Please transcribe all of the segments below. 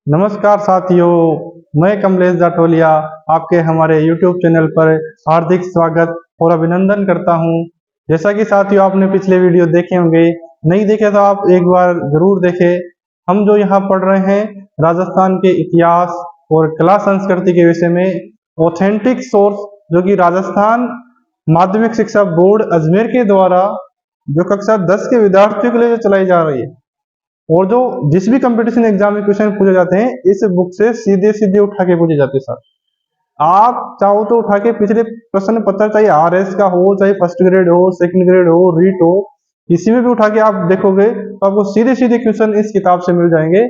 नमस्कार साथियों, मैं कमलेश जाटोलिया आपके हमारे YouTube चैनल पर हार्दिक स्वागत और अभिनंदन करता हूं। जैसा कि साथियों आपने पिछले वीडियो देखे होंगे, नहीं देखे तो आप एक बार जरूर देखें। हम जो यहाँ पढ़ रहे हैं राजस्थान के इतिहास और कला संस्कृति के विषय में ऑथेंटिक सोर्स, जो कि राजस्थान माध्यमिक शिक्षा बोर्ड अजमेर के द्वारा जो कक्षा 10 के विद्यार्थियों के लिए जो चलाई जा रही है, और जो जिस भी कंपटीशन एग्जाम में क्वेश्चन पूछे जाते हैं इस बुक से सीधे सीधे उठा के पूछे जाते हैं सर। आप चाहो तो उठा के पिछले प्रश्न पत्र, चाहे आरएस का हो, चाहे फर्स्ट ग्रेड हो, सेकंड ग्रेड हो, रीट हो, किसी में भी उठा के आप देखोगे तो आपको सीधे सीधे क्वेश्चन इस किताब से मिल जाएंगे।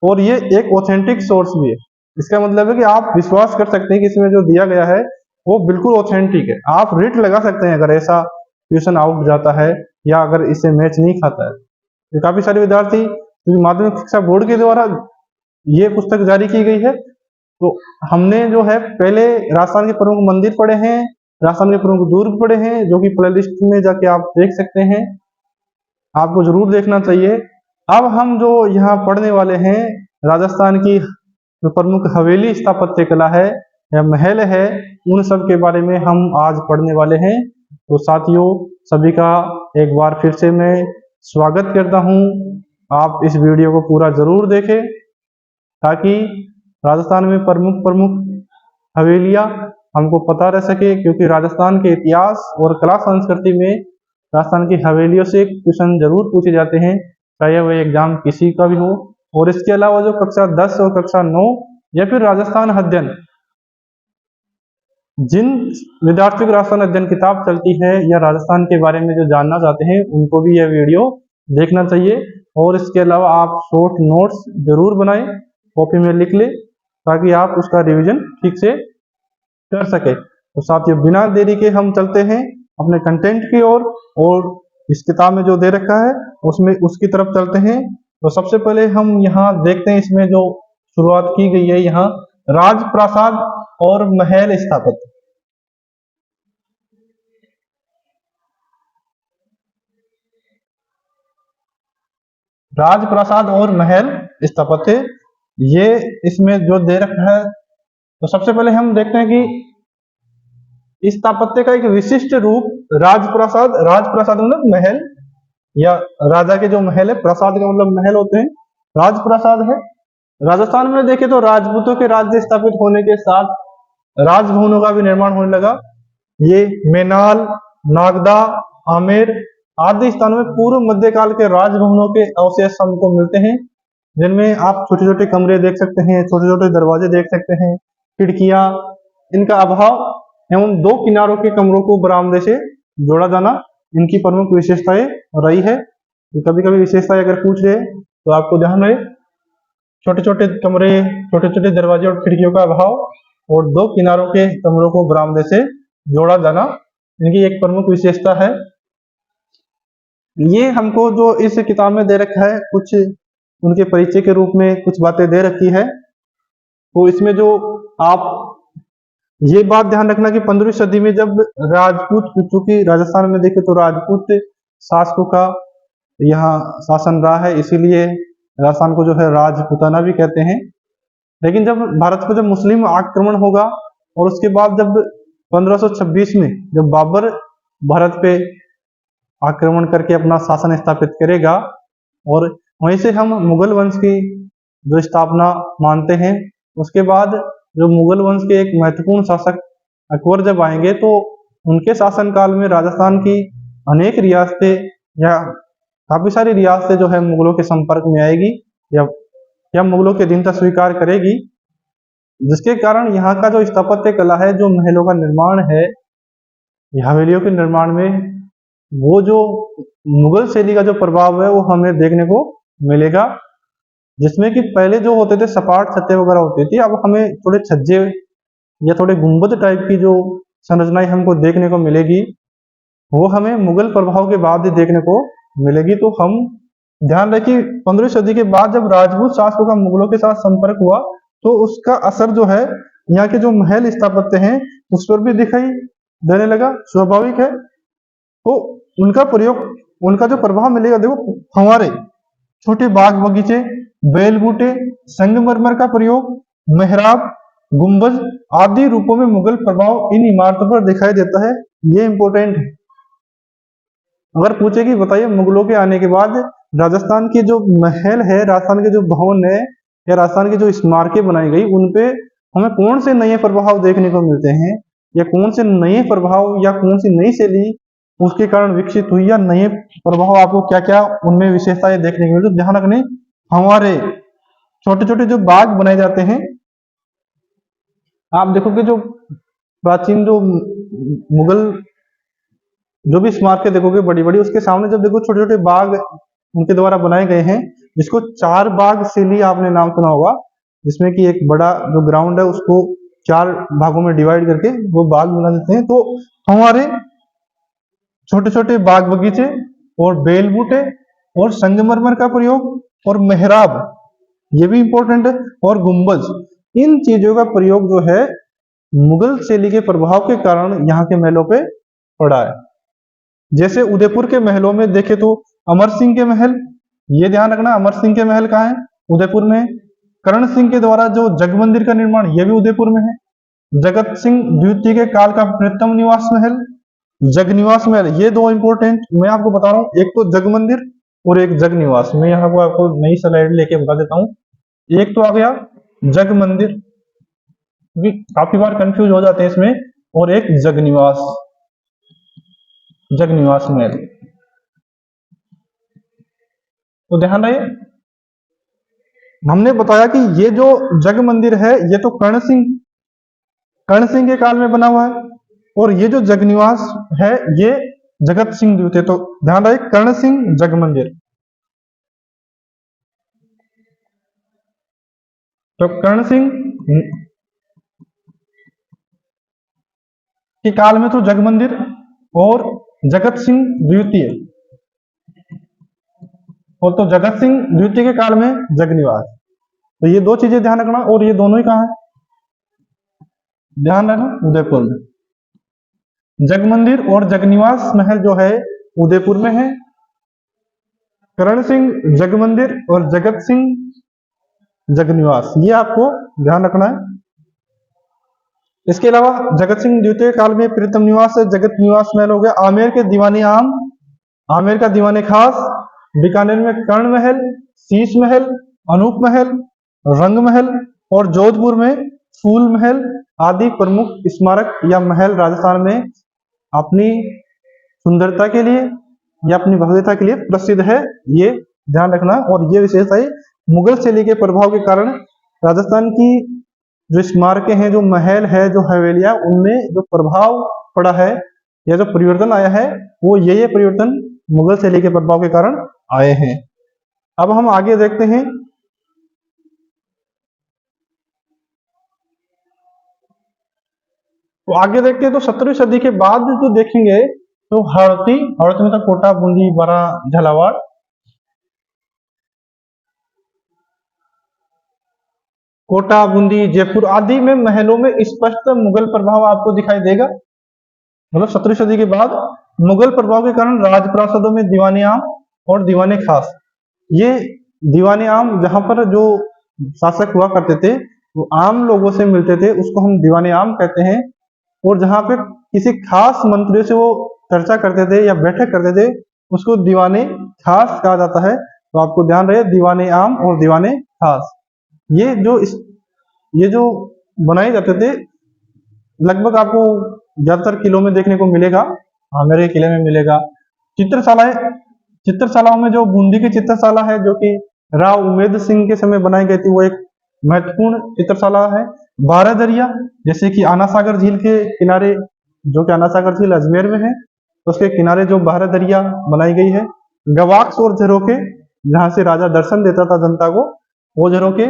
और ये एक ऑथेंटिक सोर्स भी है। इसका मतलब है कि आप विश्वास कर सकते हैं कि इसमें जो दिया गया है वो बिल्कुल ऑथेंटिक है। आप रीट लगा सकते हैं अगर ऐसा क्वेश्चन आउट जाता है या अगर इससे मैच नहीं खाता है। तो काफी सारे विद्यार्थी, माध्यमिक शिक्षा बोर्ड के द्वारा ये पुस्तक जारी की गई है, तो हमने जो है पहले राजस्थान के प्रमुख मंदिर पढ़े हैं, राजस्थान के प्रमुख दुर्ग पढ़े हैं, जो कि प्ले लिस्ट में जाके आप देख सकते हैं, आपको जरूर देखना चाहिए। अब हम जो यहाँ पढ़ने वाले हैं राजस्थान की जो प्रमुख हवेली स्थापत्य कला है या महल है, उन सब के बारे में हम आज पढ़ने वाले हैं। तो साथियों, सभी का एक बार फिर से मैं स्वागत करता हूँ। आप इस वीडियो को पूरा जरूर देखें ताकि राजस्थान में प्रमुख प्रमुख हवेलियां हमको पता रह सके, क्योंकि राजस्थान के इतिहास और कला संस्कृति में राजस्थान की हवेलियों से क्वेश्चन जरूर पूछे जाते हैं, चाहे वो एग्जाम किसी का भी हो। और इसके अलावा जो कक्षा 10 और कक्षा 9 या फिर राजस्थान अध्ययन, जिन विद्यार्थियों की राजस्थान अध्ययन किताब चलती है या राजस्थान के बारे में जो जानना चाहते हैं, उनको भी यह वीडियो देखना चाहिए। और इसके अलावा आप शॉर्ट नोट्स जरूर बनाएं, कॉपी में लिख ले, ताकि आप उसका रिवीजन ठीक से कर सके। तो साथियों, बिना देरी के हम चलते हैं अपने कंटेंट की ओर, और इस किताब में जो दे रखा है उसमें उसकी तरफ चलते हैं। तो सबसे पहले हम यहाँ देखते हैं, इसमें जो शुरुआत की गई है यहाँ राजप्रासाद और महल स्थापत्य। राजप्रासाद और महल स्थापत्य, ये इसमें जो दे रखा है, तो सबसे पहले हम देखते हैं कि स्थापत्य का एक विशिष्ट रूप राजप्रासाद। राजप्रासाद मतलब महल, या राजा के जो महल है, प्रसाद का मतलब महल होते हैं, राजप्रासाद है। राजस्थान में देखें तो राजपूतों के राज्य स्थापित होने के साथ राजभवनों का भी निर्माण होने लगा। ये मेनाल, नागदा, आमेर आदि स्थानों में पूर्व मध्यकाल के राजभवनों के अवशेष हमको मिलते हैं, जिनमें आप छोटे छोटे कमरे देख सकते हैं, छोटे छोटे दरवाजे देख सकते हैं, खिड़कियां। इनका अभाव एवं दो किनारों के कमरों को बरामदे से जोड़ा जाना इनकी प्रमुख विशेषताएं रही है। कभी कभी विशेषताएं अगर पूछ रहे तो आपको ध्यान रहे, छोटे छोटे कमरे, छोटे छोटे दरवाजे और खिड़कियों का अभाव और दो किनारों के कमरों को बरामदे से जोड़ा जाना इनकी एक प्रमुख विशेषता है। ये हमको जो इस किताब में दे रखा है, कुछ उनके परिचय के रूप में कुछ बातें दे रखी है। तो इसमें जो आप ये बात ध्यान रखना कि 15वीं सदी में जब राजपूत, चूंकि राजस्थान में देखे तो राजपूत शासकों का यहाँ शासन रहा है, इसीलिए राजस्थान को जो है राजपूताना भी कहते हैं। लेकिन जब भारत पर जब मुस्लिम आक्रमण होगा और उसके बाद जब 1526 में जब बाबर भारत पे आक्रमण करके अपना शासन स्थापित करेगा, और वहीं से हम मुगल वंश की जो स्थापना मानते हैं, उसके बाद जो मुगल वंश के एक महत्वपूर्ण शासक अकबर जब आएंगे, तो उनके शासनकाल में राजस्थान की अनेक रियासतें या काफी सारी रियासतें जो है मुगलों के संपर्क में आएगी या मुगलों के अधीनता स्वीकार करेगी, जिसके कारण यहाँ का जो स्थापत्य कला है, जो महलों का निर्माण है, हवेलियों के निर्माण में वो जो मुगल शैली का जो प्रभाव है वो हमें देखने को मिलेगा। जिसमें कि पहले जो होते थे सपाट छतें वगैरह होती थी, अब हमें थोड़े छज्जे या थोड़े गुंबद टाइप की जो संरचनाएं हमको देखने को मिलेगी, वो हमें मुगल प्रभाव के बाद ही देखने को मिलेगी। तो हम ध्यान रखिए, 15वीं सदी के बाद जब राजपूत शासकों का मुगलों के साथ संपर्क हुआ, तो उसका असर जो है यहाँ के जो महल स्थापत्य हैं उस पर भी दिखाई देने लगा। स्वाभाविक है, तो उनका प्रयोग, उनका जो प्रभाव मिलेगा, देखो फंवारे, छोटे बाग बगीचे, बेलबूटे, संगमरमर का प्रयोग, मेहराब, गुंबज आदि रूपों में मुगल प्रभाव इन इमारतों पर दिखाई देता है। ये इंपॉर्टेंट है। अगर पूछे कि बताइए मुगलों के आने के बाद राजस्थान के जो महल है, राजस्थान के जो भवन है या राजस्थान की जो स्मारकें बनाई गई, उनपे हमें कौन से नए प्रभाव देखने को मिलते हैं, या कौन से नए प्रभाव या कौन सी नई शैली उसके कारण विकसित हुई, या नए प्रभाव आपको क्या क्या उनमें विशेषताएं देखने को मिलती। ध्यान रखने, हमारे छोटे छोटे जो बाग बनाए जाते हैं, आप देखोगे जो प्राचीन जो मुगल जो भी स्मारकें देखोगे बड़ी बड़ी, उसके सामने जब देखो छोटे छोटे बाग उनके द्वारा बनाए गए हैं, जिसको चार बाग शैली आपने नाम सुना होगा, जिसमें कि एक बड़ा जो ग्राउंड है उसको चार भागों में डिवाइड करके वो बाग बना देते हैं। तो हमारे छोटे छोटे बाग बगीचे और बेल बूटे और संगमरमर का प्रयोग और मेहराब, ये भी इंपॉर्टेंट है, और गुंबज, इन चीजों का प्रयोग जो है मुगल शैली के प्रभाव के कारण यहाँ के महलों पे पड़ा है। जैसे उदयपुर के महलों में देखे तो अमर सिंह के महल, ये ध्यान रखना अमर सिंह के महल कहाँ है, उदयपुर में। करण सिंह के द्वारा जो जग मंदिर का निर्माण, ये भी उदयपुर में है। जगत सिंह द्वितीय के काल का प्रीतम निवास महल, जग निवास महल, ये दो इंपॉर्टेंट मैं आपको बता रहा हूँ, एक तो जग मंदिर और एक जग निवास। मैं यहाँ को आपको नई स्लाइड लेके बता देता हूँ। एक तो आ गया जग मंदिर, काफी बार कंफ्यूज हो जाते हैं इसमें, और एक जग निवास, जग निवास महल। तो ध्यान रहे, हमने बताया कि ये जो जग मंदिर है ये तो कर्ण सिंह के काल में बना हुआ है, और ये जो जग निवास है ये जगत सिंह द्वितीय। तो ध्यान रहे, कर्ण सिंह जग मंदिर। तो कर्ण सिंह के काल में तो जग मंदिर, और जगत सिंह द्वितीय, और तो जगत सिंह द्वितीय के काल में जग निवास। तो ये दो चीजें ध्यान रखना, और ये दोनों ही कहाँ है, ध्यान रखना उदयपुर में। जग मंदिर और जग निवास महल जो है उदयपुर में है। करण सिंह जग मंदिर और जगत सिंह जग निवास, ये आपको ध्यान रखना है। इसके अलावा जगत सिंह द्वितीय काल में प्रीतम निवास जगत निवास महल हो गया। आमेर के दीवानी आम, आमेर का दीवाने खास, बीकानेर में कर्ण महल, शीश महल, अनूप महल, रंग महल, और जोधपुर में फूल महल आदि प्रमुख स्मारक या महल राजस्थान में अपनी सुंदरता के लिए या अपनी भव्यता के लिए प्रसिद्ध है, ये ध्यान रखना। और ये विशेषताएं मुगल शैली के प्रभाव के कारण राजस्थान की जो स्मारकें हैं, जो महल है, जो हवेलियां, उनमें जो प्रभाव पड़ा है या जो परिवर्तन आया है, वो ये परिवर्तन मुगल शैली के प्रभाव के कारण आए हैं। अब हम आगे देखते हैं। तो आगे देखते हैं तो 17वीं सदी के बाद जो देखेंगे तो हड़ती मतलब कोटा, बूंदी, बरा, झालावाड़, कोटा, बूंदी, जयपुर आदि में महलों में स्पष्ट मुगल प्रभाव आपको दिखाई देगा। मतलब 17वीं सदी के बाद मुगल प्रभाव के कारण राजप्रासादों में दीवाने आम और दीवाने खास, ये दीवाने आम जहां पर जो शासक हुआ करते थे वो आम लोगों से मिलते थे, उसको हम दीवाने आम कहते हैं। और जहां पे किसी खास मंत्रियों से वो चर्चा करते थे या बैठक करते थे, उसको दीवाने खास कहा जाता है। तो आपको ध्यान रहे, दीवाने आम और दीवाने खास, ये जो बनाए जाते थे, लगभग आपको ज्यादातर किलों में देखने को मिलेगा। हाँ, मेरे किले में मिलेगा। चित्रशालाएं, चित्रशालाओं में जो बूंदी की चित्रशाला है जो कि राव उमेद सिंह के समय बनाई गई थी, वो एक महत्वपूर्ण चित्रशाला है। बारह दरिया, जैसे कि आना सागर झील के किनारे, जो कि आना सागर झील अजमेर में है, उसके किनारे जो बारह दरिया बनाई गई है। गवाक्स और झरोके, जहां से राजा दर्शन देता था जनता को, वो झरोके।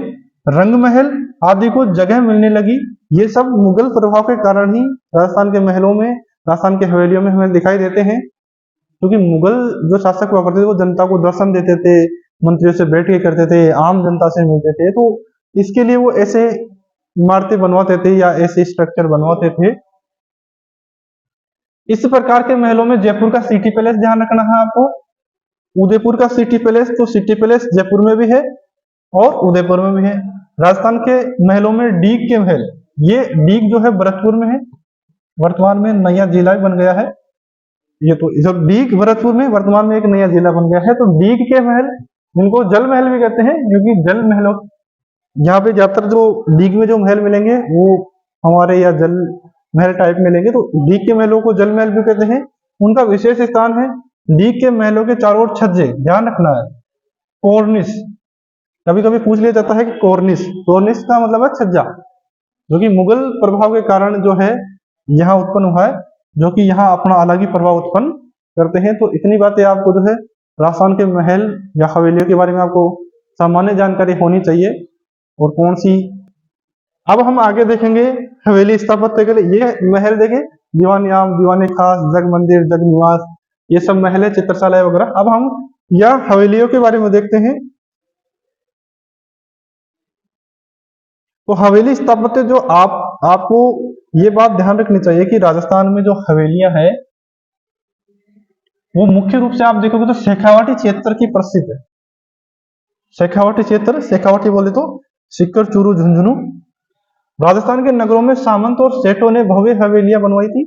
रंग महल आदि को जगह मिलने लगी। ये सब मुगल प्रभाव के कारण ही राजस्थान के महलों में, राजस्थान के हवेलियों में हमें दिखाई देते हैं। क्योंकि मुगल जो शासक हुआ करते थे वो जनता को दर्शन देते थे, मंत्रियों से बैठ के करते थे, आम जनता से मिलते थे, तो इसके लिए वो ऐसे इमारतें बनवाते थे या ऐसे स्ट्रक्चर बनवाते थे। इस प्रकार के महलों में जयपुर का सिटी पैलेस ध्यान रखना है आपको। उदयपुर का सिटी पैलेस, तो सिटी पैलेस जयपुर में भी है, और उदयपुर में भी है। राजस्थान के महलों में डीग के महल, ये डीग जो है भरतपुर में है, वर्तमान में नया जिला बन गया है। ये तो जब डीग भरतपुर में वर्तमान में एक नया जिला बन गया है, तो डीग के महल जिनको जल महल भी कहते हैं, क्योंकि जल महलों यहाँ पे ज्यादातर जो डीग में जो महल मिलेंगे वो हमारे या जल महल टाइप मिलेंगे, तो डीग के महलों को जल महल भी कहते हैं। उनका विशेष स्थान है डीग के महलों के चारों ओर छज्जे, ध्यान रखना है, कोर्निस। कभी कभी पूछ लिया जाता है कि कोर्निस, कोर्निस का मतलब है छज्जा, जो कि मुगल प्रभाव के कारण जो है यहाँ उत्पन्न हुआ है, जो कि यहाँ अपना अलग ही प्रभाव उत्पन्न करते हैं। तो इतनी बातें आपको जो है राजस्थान के महल या हवेलियों के बारे में आपको सामान्य जानकारी होनी चाहिए। और कौन सी, अब हम आगे देखेंगे हवेली स्थापत्य के लिए। ये महल देखें, दीवान आम, दीवाने खास, जग मंदिर, जग निवास, ये सब महल है, चित्रशाला वगैरह। अब हम यह हवेलियों के बारे में देखते हैं। तो हवेली स्थापत्य जो आपको ये बात ध्यान रखनी चाहिए कि राजस्थान में जो हवेलियां है वो मुख्य रूप से आप देखोगे तो शेखावाटी क्षेत्र की प्रसिद्ध है। शेखावाटी क्षेत्र, शेखावाटी बोले तो सीकर, चूरू, झुंझुनू। राजस्थान के नगरों में सामंत और सेठों ने भव्य हवेलियां बनवाई थी,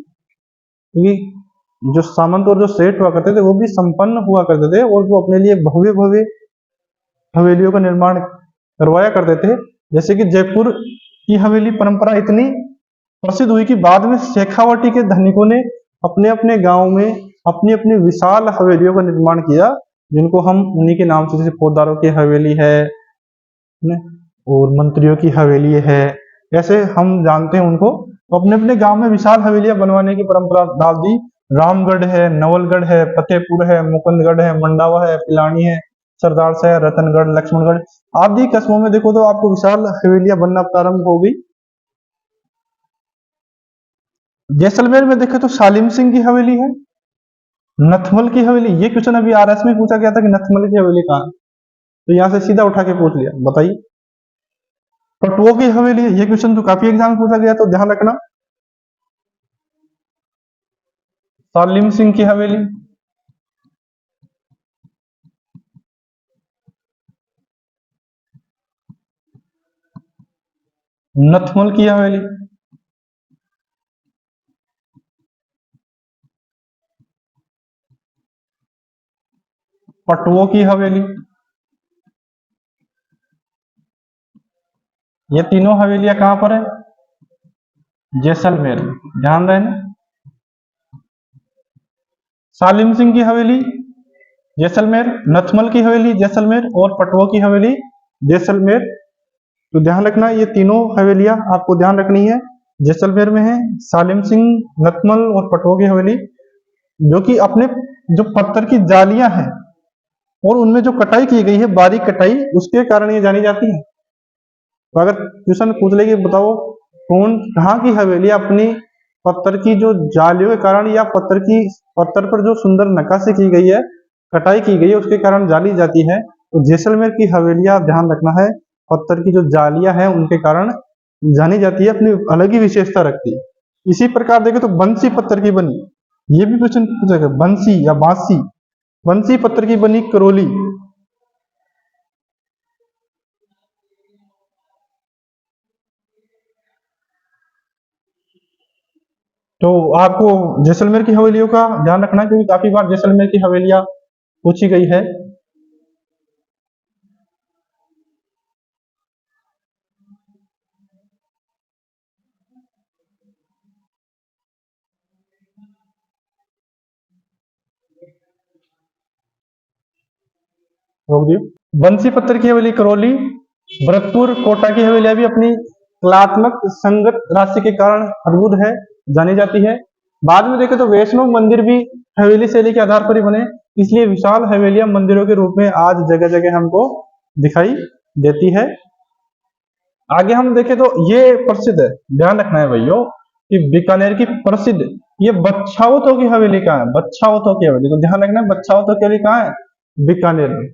क्योंकि जो सामंत और जो सेठ हुआ करते थे वो भी संपन्न हुआ करते थे, और वो अपने लिए भव्य भव्य हवेलियों का निर्माण करवाया करते थे। जैसे कि जयपुर की हवेली परंपरा इतनी प्रसिद्ध हुई कि बाद में शेखावाटी के धनिकों ने अपने अपने गांव में अपनी अपनी विशाल हवेलियों का निर्माण किया, जिनको हम उन्हीं के नाम से, जैसे फौजदारों की हवेली है और मंत्रियों की हवेली है, ऐसे हम जानते हैं उनको। तो अपने अपने गांव में विशाल हवेलियां बनवाने की परंपरा डाल दी। रामगढ़ है, नवलगढ़ है, फतेहपुर है, मुकुंदगढ़ है, मंडावा है, पिलानी है, सरदार शहर, रतनगढ़, लक्ष्मणगढ़ आदि कस्बों में देखो तो आपको विशाल हवेलियां बनना प्रारंभ हो गई। जैसलमेर में देखे तो सालिम सिंह की हवेली है। नथमल की हवेली, ये क्वेश्चन अभी आरएस में पूछा गया था कि नथमल की हवेली कहाँ है, तो यहां से सीधा उठा के पूछ लिया, बताइए। पटुओं की हवेली, ये क्वेश्चन तो काफी एग्जाम में पूछा गया, तो ध्यान रखना। सालिम सिंह की हवेली। नथमल की हवेली। पटुओं की हवेली। ये तीनों हवेलियां कहां पर है? जैसलमेर, ध्यान रहे ना। सालिम सिंह की हवेली जैसलमेर, नथमल की हवेली जैसलमेर, और पटुओं की हवेली जैसलमेर। तो ध्यान रखना, ये तीनों हवेलियां आपको ध्यान रखनी है, जैसलमेर में है। सालिम सिंह, नथमल और पटुओं की हवेली, जो कि अपने जो पत्थर की जालियां हैं और उनमें जो कटाई की गई है, बारीक कटाई, उसके कारण ये जानी जाती है। तो अगर क्वेश्चन पूछ ले कि बताओ कौन कहाँ की हवेली अपनी पत्थर की जो जालियों के कारण या पत्थर पर जो सुंदर नक्काशी की गई है, कटाई की गई है, उसके कारण जानी जाती है, तो जैसलमेर की हवेलियां ध्यान रखना है, पत्थर की जो जालियां हैं उनके कारण जानी जाती है, अपनी अलग ही विशेषता रखती है। इसी प्रकार देखें तो बंसी पत्थर की बनी, ये भी क्वेश्चन पूछेगा, बंसी या बांसी, बंसी पत्थर की बनी करौली। तो आपको जैसलमेर की हवेलियों का ध्यान रखना है, क्योंकि काफी बार जैसलमेर की हवेलियां पूछी गई है। रोक दियो। बंसी पत्थर की हवेली करौली, भरतपुर, कोटा की हवेलियां भी अपनी कलात्मक संगत राशि के कारण अद्भुत है, जानी जाती है। बाद में देखें तो वैष्णव मंदिर भी हवेली शैली के आधार पर ही बने, इसलिए विशाल हवेलियां मंदिरों के रूप में आज जगह जगह हमको दिखाई देती है। आगे हम देखें तो ये प्रसिद्ध है, ध्यान रखना है भैया, कि बीकानेर की प्रसिद्ध ये बच्छावतों की हवेली कहाँ है? बच्छावतों की हवेली, तो ध्यान रखना है, बच्छावतों की हवेली कहाँ है? बीकानेर में।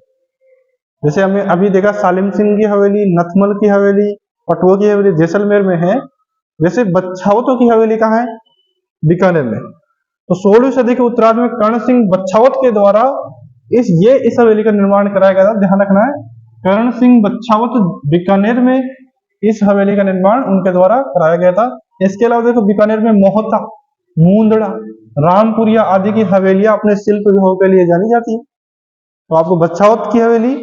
जैसे हमें अभी देखा सालिम सिंह की हवेली, नथमल की हवेली, पटुआ की हवेली जैसलमेर में है, वैसे बच्छावतों की हवेली कहाँ है? बीकानेर में। तो 16वीं सदी के उत्तरार्ध में कर्ण सिंह बच्छावत के द्वारा इस हवेली का निर्माण कराया गया था, ध्यान रखना है। करण सिंह बच्छावत बीकानेर में इस हवेली का निर्माण उनके द्वारा कराया गया था। इसके अलावा देखो बीकानेर में मोहता, मुंदड़ा, रामपुरिया आदि की हवेलियां अपने शिल्प विभव के लिए जानी जाती है। तो आपको बच्छावत की हवेली,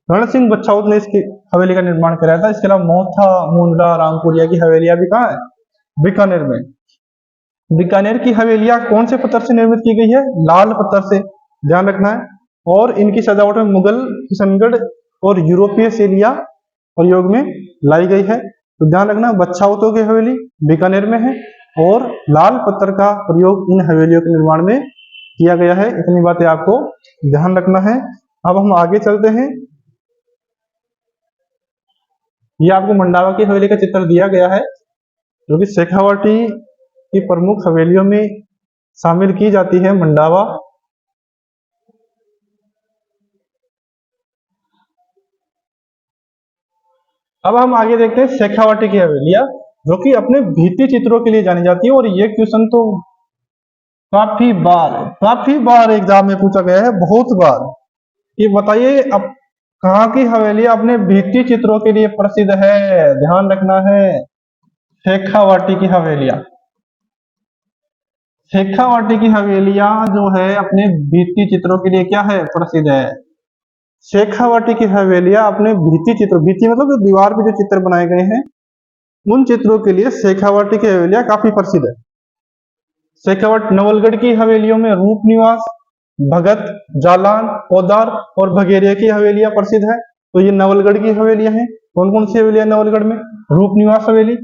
करण सिंह बच्छावत ने इसकी हवेली का निर्माण कराया था। इसके अलावा मोहता, मुंदड़ा, रामपुरिया की हवेलियां भी कहाँ है? बीकानेर में। बीकानेर की हवेलियां कौन से पत्थर से निर्मित की गई है? लाल पत्थर से, ध्यान रखना है। और इनकी सजावट में मुगल, किशनगढ़ और यूरोपीय शैलियां प्रयोग में लाई गई है। तो ध्यान रखना, बच्छावतों की हवेली बीकानेर में है और लाल पत्थर का प्रयोग इन हवेलियों के निर्माण में किया गया है। इतनी बातें आपको ध्यान रखना है। अब हम आगे चलते हैं। ये आपको मंडावा की हवेली का चित्र दिया गया है, जो कि शेखावाटी की प्रमुख हवेलियों में शामिल की जाती है। मंडावा अब हम आगे देखते हैं शेखावाटी की हवेलियां, जो कि अपने भित्ति चित्रों के लिए जानी जाती है। और ये क्वेश्चन तो काफी बार एग्जाम में पूछा गया है, बहुत बार। ये बताइए, अब कहाँ की हवेलियां अपने भित्ति चित्रों के लिए प्रसिद्ध है? ध्यान रखना है, शेखावाटी की हवेलियां। शेखावाटी की हवेलियां जो है अपने भित्ति चित्रों के लिए क्या है? प्रसिद्ध है। शेखावाटी की हवेलियां अपने भित्ति चित्र, भित्ति मतलब जो दीवार पे जो चित्र बनाए गए हैं, उन चित्रों के लिए शेखावाटी की हवेलियां काफी प्रसिद्ध है। शेखावाट नवलगढ़ की हवेलियों में रूप निवास, भगत, जालान, पोदार और भगेरिया की हवेलियां प्रसिद्ध है। तो ये नवलगढ़ की हवेलियां हैं। कौन कौन सी हवेलियां नवलगढ़ में? रूप निवास हवेली,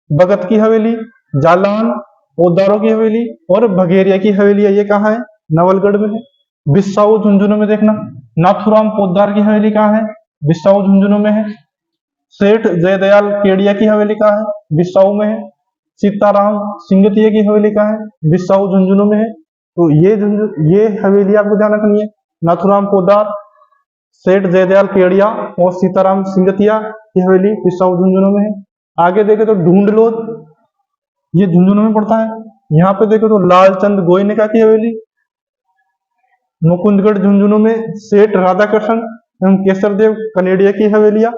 भगत की हवेली, जालान, पोदारों की हवेली और भगेरिया की हवेलियां। ये कहाँ है? नवलगढ़ में है। बिस्साऊ झुंझुनू में देखना, नाथुराम पोदार की हवेली कहाँ है? बिस्साऊ झुंझुनू में है। सेठ जयदयाल केडिया की हवेली कहाँ है? बिस्साऊ में है। सीताराम सिंगतिया की हवेली कहाँ है? बिस्साऊ झुंझुनू में है। तो ये हवेली आपको ध्यान रखनी है। नाथुराम पोदार, सेठ जयदयाल केडिया और सीताराम सिंगतिया की हवेली बिस्साऊ झुंझुनू में है। आगे देखे तो ढूंढलोद, ये झुंझुनू में पड़ता है। यहाँ पे देखो तो लालचंद गोयनका की हवेली, मुकुंदगढ़ झुंझुनू में सेठ राधाकृष्ण एवं केसरदेव कनेडिया की हवेलियां,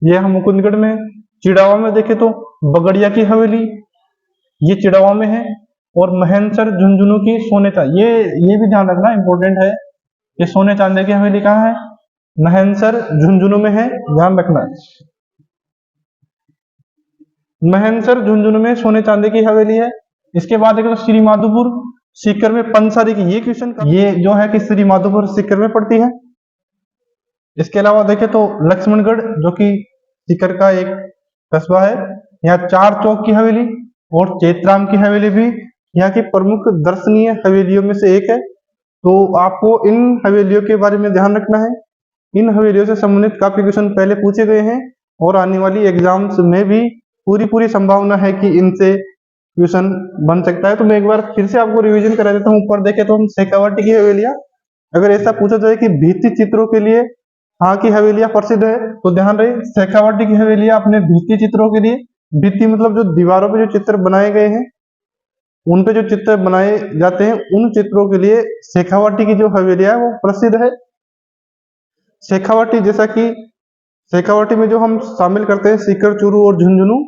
ये हम मुकुंदगढ़ में। चिड़ावा में देखे तो बगड़िया की हवेली, ये चिड़ावा में है। और महेंद्र झुंझुनू की सोने चांदी, ये भी ध्यान रखना इंपॉर्टेंट है, ये सोने चांदी की हवेली कहाँ है? महेंद्र झुंझुनू में है, ध्यान रखना। महेंद्र झुंझुनू में सोने चांदी की हवेली है। इसके बाद देखो तो श्री माधोपुर सीकर में पंसारी की, ये क्वेश्चन ये जो है कि श्री माधोपुर सीकर में पड़ती है। इसके अलावा देखे तो लक्ष्मणगढ़, जो कि सीकर का एक कस्बा है, यहाँ चार चौक की हवेली और चेतराम की हवेली भी यहाँ की प्रमुख दर्शनीय हवेलियों में से एक है। तो आपको इन हवेलियों के बारे में ध्यान रखना है। इन हवेलियों से संबंधित काफी क्वेश्चन पहले पूछे गए हैं और आने वाली एग्जाम्स में भी पूरी संभावना है कि इनसे क्वेश्चन बन सकता है। तो मैं एक बार फिर से आपको रिवीजन करा देता हूँ। ऊपर देखे तो हम शेखावाटी की हवेलियां, अगर ऐसा पूछा जाए कि भित्ति चित्रों के लिए कहाँ की हवेलियां प्रसिद्ध है, तो ध्यान रहे शेखावाटी की हवेलियां अपने भित्ति चित्रों के लिए, भित्ति मतलब जो दीवारों पे जो चित्र बनाए गए हैं, उन पे जो चित्र बनाए जाते हैं, उन चित्रों के लिए शेखावाटी की जो हवेलियां है वो प्रसिद्ध है। शेखावाटी, जैसा कि शेखावाटी में जो हम शामिल करते हैं सीकर, चूरू और झुंझुनू,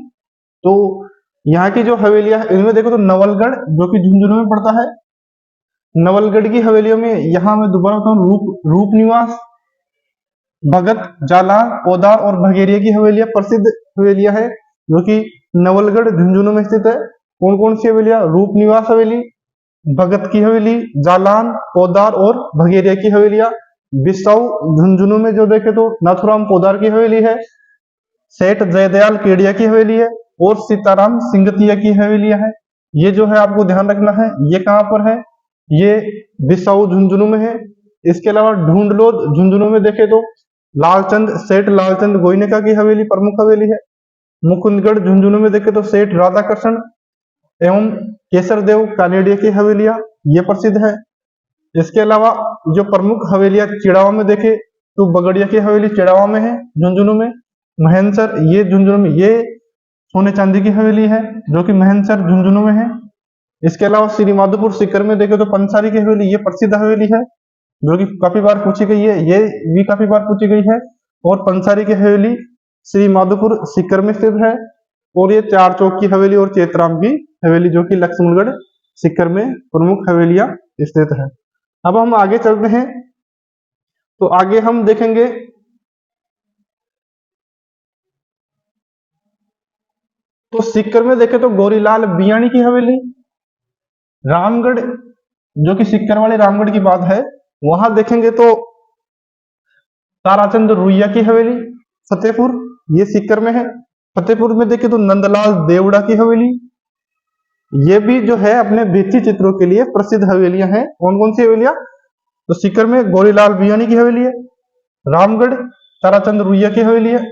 तो यहाँ की जो हवेलियां है इनमें देखो तो नवलगढ़, जो कि झुंझुनू में पड़ता है, नवलगढ़ की हवेलियों में यहाँ मैं दोबारा बताऊं, रूप निवास, भगत, जालान, पोदार और भगेरिया की हवेलियां प्रसिद्ध हवेलियां है, जो कि नवलगढ़ झुंझुनू में स्थित है। कौन कौन सी हवेलियां? रूप निवास हवेली, भगत की हवेली, जालान, पोदार और भगेरिया की हवेलियां। बिस्साऊ झुंझुनू में जो देखे तो नाथुराम पोदार की हवेली है, सेठ जयदयाल केडिया की हवेली है और सीताराम सिंगतिया की हवेलियां है। ये जो है आपको ध्यान रखना है। ये कहाँ पर है? ये बिस्साऊ झुंझुनू में है। इसके अलावा ढूंढलोद झुंझुनू में देखे तो सेठ लालचंद गोयनका की हवेली प्रमुख हवेली है। मुकुंदगढ़ झुंझुनू में देखे तो सेठ राधाकृष्ण एवं केसरदेव कनेडिया की हवेलियां, ये प्रसिद्ध है। इसके अलावा जो प्रमुख हवेलियां चिड़ावा में देखे तो बगड़िया की हवेली चिड़ावा में है, झुंझुनू में। महेंद्र, ये झुंझुनू में, ये सोने चांदी की हवेली है, जो कि महेंद्र झुंझुनू में है। इसके अलावा श्री माधोपुर सीकर में देखे तो पंसारी की हवेली, ये प्रसिद्ध हवेली है, जो कि काफी बार पूछी गई है, ये भी काफी बार पूछी गई है। और पंसारी की हवेली श्री माधोपुर सीकर में स्थित है। और ये चार चौक की हवेली और चेतराम की हवेली जो कि लक्ष्मणगढ़ सीकर में प्रमुख हवेलियां स्थित है। अब हम आगे चलते हैं, तो आगे हम देखेंगे तो सीकर में देखें तो गौरीलाल बियाणी की हवेली, रामगढ़ जो कि सीकर वाले रामगढ़ की बात है वहां देखेंगे तो ताराचंद रुइया की हवेली, फतेहपुर ये सीकर में है। फतेहपुर में देखें तो नंदलाल देवड़ा की हवेली, ये भी जो है अपने भित्ति चित्रों के लिए प्रसिद्ध हवेलियां हैं। कौन कौन सी हवेलियां? तो सीकर में गौरीलाल बियानी की हवेली है, रामगढ़ ताराचंद रुइया की हवेली है,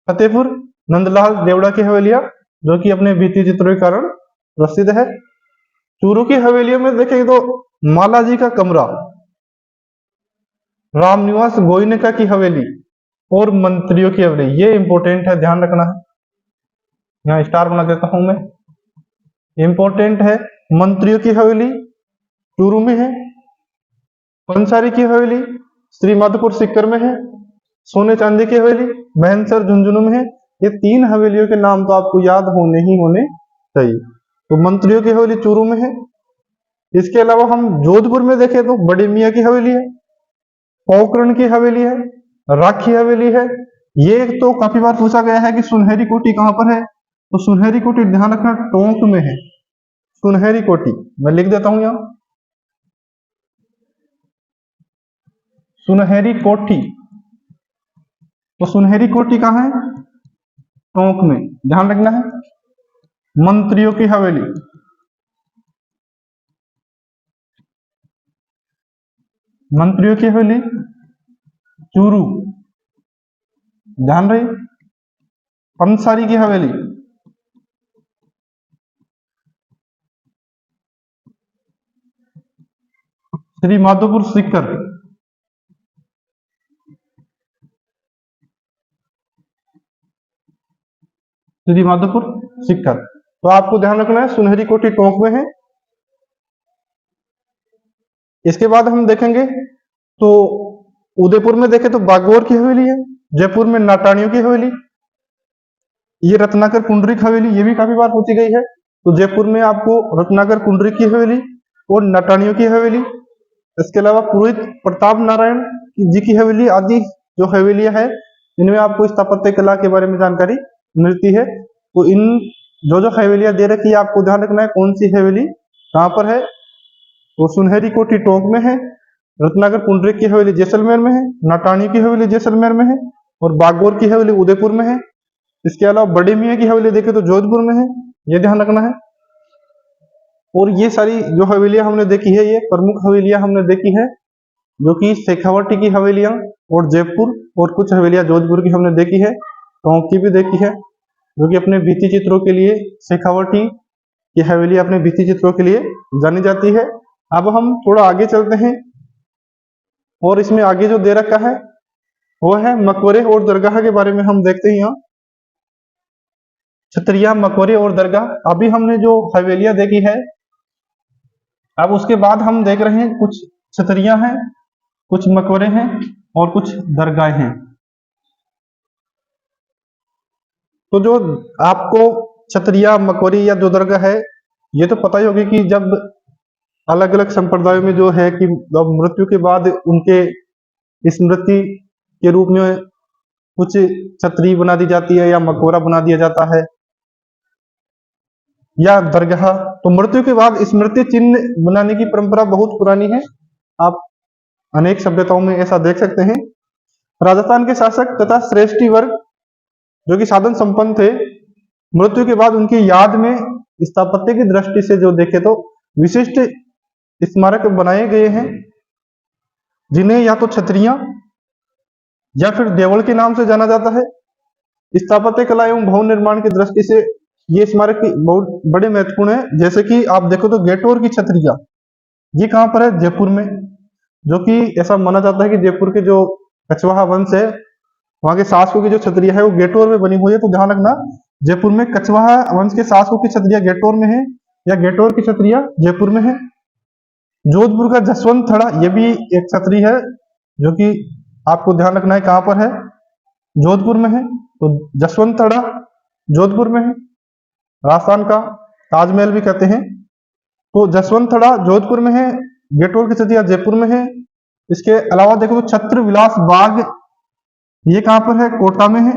फतेहपुर नंदलाल देवड़ा की हवेलियां जो कि अपने भित्ति चित्रों के कारण प्रसिद्ध है। चूरू की हवेलियों में देखेंगे तो मालाजी का कमरा, रामनिवास गोयनका की हवेली और मंत्रियों की हवेली, ये इंपॉर्टेंट है, ध्यान रखना है। यहाँ स्टार बना देता हूं मैं, इंपॉर्टेंट है। मंत्रियों की हवेली चूरू में है, पंसारी की हवेली श्री माधोपुर सीकर में है, सोने चांदी की हवेली महनसर झुंझुनू में है। ये तीन हवेलियों के नाम तो आपको याद होने ही होने चाहिए। तो मंत्रियों की हवेली चूरू में है। इसके अलावा हम जोधपुर में देखें तो बड़े मियाँ की हवेली है, पोखरण की हवेली है, राखी हवेली है। ये तो काफी बार पूछा गया है कि सुनहरी कोठी कहां पर है, तो सुनहरी कोठी ध्यान रखना टोंक में है। सुनहरी कोठी मैं लिख देता हूं यहां, सुनहरी कोठी। तो सुनहरी कोठी कहां है? टोंक में, ध्यान रखना है। मंत्रियों की हवेली, मंत्रियों की हवेली चूरू, ध्यान रहे। पंसारी की हवेली श्री माधोपुर सीकर, श्री माधोपुर सीकर। तो आपको ध्यान रखना है सुनहरी कोठी टोंक में है। इसके बाद हम देखेंगे तो उदयपुर में देखें तो बागौर की हवेली है, जयपुर में नाटानियों की हवेली, ये रत्नाकर पुंडरीक हवेली, ये भी काफी बार पूछी गई है। तो जयपुर में आपको रत्नाकर पुंडरीक की हवेली और नटानियों की हवेली, इसके अलावा पुरोहित प्रताप नारायण जी की हवेली आदि जो हवेलियां है इनमें आपको स्थापत्य कला के बारे में जानकारी मिलती है। तो इन जो हवेलियां दे रखी है आपको ध्यान रखना है कौन सी हवेली कहां पर है। तो सुनहरी कोठी टोंक में है, रत्नाकर पुंडरीक की हवेली जैसलमेर में है, नाटानी की हवेली जैसलमेर में है और बागौर की हवेली उदयपुर में है। इसके अलावा बड़े मियाँ की हवेली देखे तो जोधपुर में है, ये ध्यान रखना है। और ये सारी जो हवेलियां हमने देखी है ये प्रमुख हवेलियां हमने देखी है जो कि शेखावटी की हवेलियां और जयपुर और कुछ हवेलियां जोधपुर की हमने देखी है, टोंक की भी देखी है जो कि अपने भित्ति चित्रों के लिए शेखावटी की हवेली अपने भित्ति चित्रों के लिए जानी जाती है। अब हम थोड़ा आगे चलते हैं और इसमें आगे जो दे रखा है वो है मकबरे और दरगाह के बारे में हम देखते हैं। यहाँ छतरिया मकबरे और दरगाह अभी हमने जो हवेलियां देखी है, अब उसके बाद हम देख रहे हैं कुछ छतरियां हैं, कुछ मकबरे हैं और कुछ दरगाहें हैं। तो जो आपको छतरिया मकबरी या जो दरगाह है ये तो पता ही होगी कि जब अलग अलग संप्रदायों में जो है कि मृत्यु के बाद उनके स्मृति के रूप में कुछ छतरी बना दी जाती है या मकबरा बना दिया जाता है या दरगाह। तो मृत्यु के बाद स्मृति चिन्ह बनाने की परंपरा बहुत पुरानी है, आप अनेक सभ्यताओं में ऐसा देख सकते हैं। राजस्थान के शासक तथा श्रेष्ठी वर्ग जो कि साधन संपन्न थे, मृत्यु के बाद उनकी याद में स्थापत्य की दृष्टि से जो देखे तो विशिष्ट स्मारक बनाए गए हैं जिन्हें या तो छतरियां या फिर देवल के नाम से जाना जाता है। स्थापत्य कला एवं भवन निर्माण की दृष्टि से ये स्मारक बहुत बड़े महत्वपूर्ण है। जैसे कि आप देखो तो गेटोर की छतरिया ये कहां पर है? जयपुर में, जो कि ऐसा माना जाता है कि जयपुर के जो कछवाहा वंश है वहां के शासकों की जो छतरिया है वो गेटोर में बनी हुई है। तो ध्यान रखना जयपुर में कछवाहा वंश के शासकों की छतरिया गेटोर में है या गेटोर की छतरिया जयपुर में है। जोधपुर का जसवंत थड़ा ये भी एक छतरी है जो कि आपको ध्यान रखना है कहां पर है, जोधपुर में है। तो जसवंत थड़ा जोधपुर में है। राजस्थान का ताजमहल भी कहते हैं। तो जसवंत थड़ा जोधपुर में है। गेटोर की छतरिया जयपुर में है। इसके अलावा देखो तो छत्र विलास बाग, ये कहां पर है? कोटा में है।